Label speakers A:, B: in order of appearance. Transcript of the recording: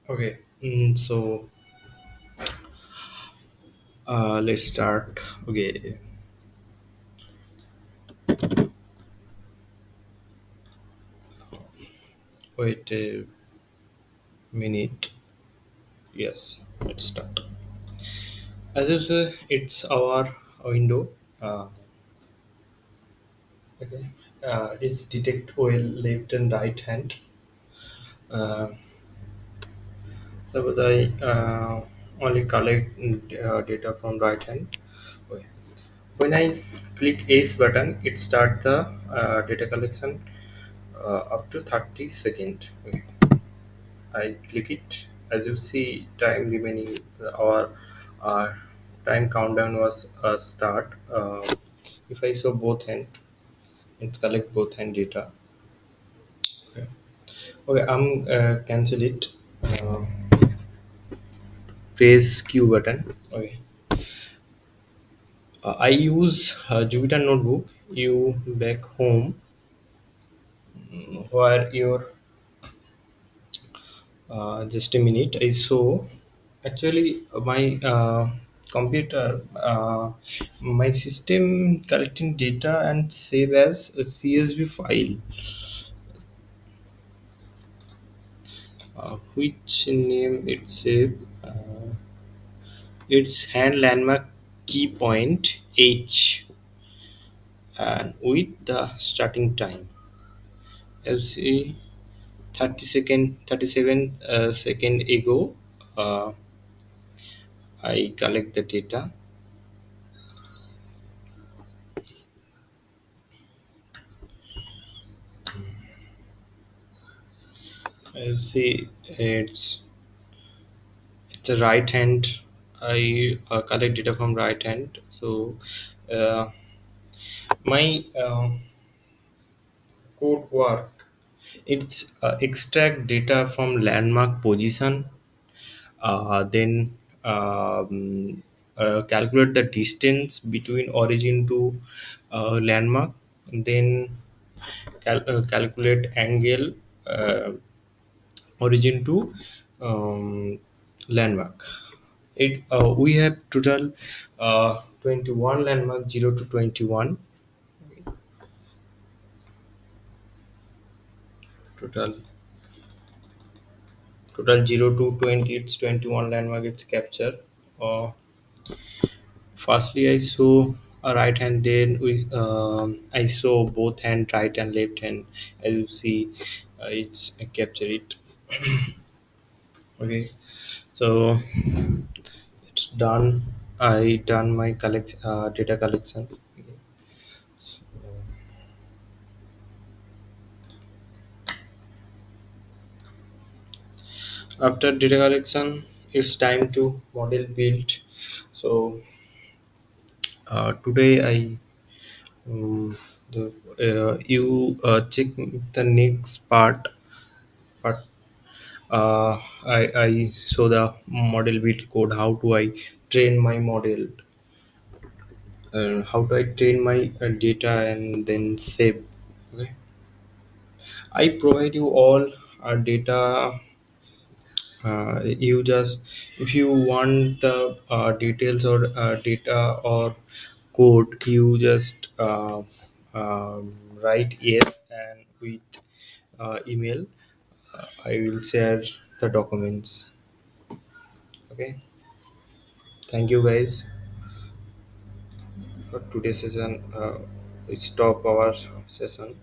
A: Okay, so let's start. Okay, wait a minute. Yes, let's start. As you say, it's our window. Uh, okay, it's detect oil left and right hand. Uh, Suppose I only collect data from right hand. Okay. When I click Ace button, it start the data collection up to 30 second. Okay. I click it. As you see, time remaining, our uh, time countdown was start. If I saw both hand, it collect both hand data. Okay, okay, I'm cancel it. Uh, Press Q button. Okay, I use Jupyter Notebook. You back home where your just a minute. I saw actually my computer, my system collecting data and save as a CSV file, which name it save. It's hand landmark key point H and with the starting time. As see 37 second ago, uh, I collect the data. I see it's a right hand. I collect data from right hand. So uh, my code work. It's extract data from landmark position, then calculate the distance between origin to landmark, then calculate angle uh, origin to landmark. It We have total 21 landmark, 0 to 21. Total total 0 to 20, it's 21 landmark it's captured. uh, Firstly, I saw a right hand. Then I saw both hand, right and left hand. As you see, it's capture it. Okay, so it's done. I done my data collection. After data collection, it's time to model build. So today I the you check the next part. I saw the model build code. How do I train my model? How do I train my data and then save? Okay, I provide you all data. You just if you want the details or data or code, you just write yes and with email. I will share the documents. Okay, thank you guys for today's session. We stop our session.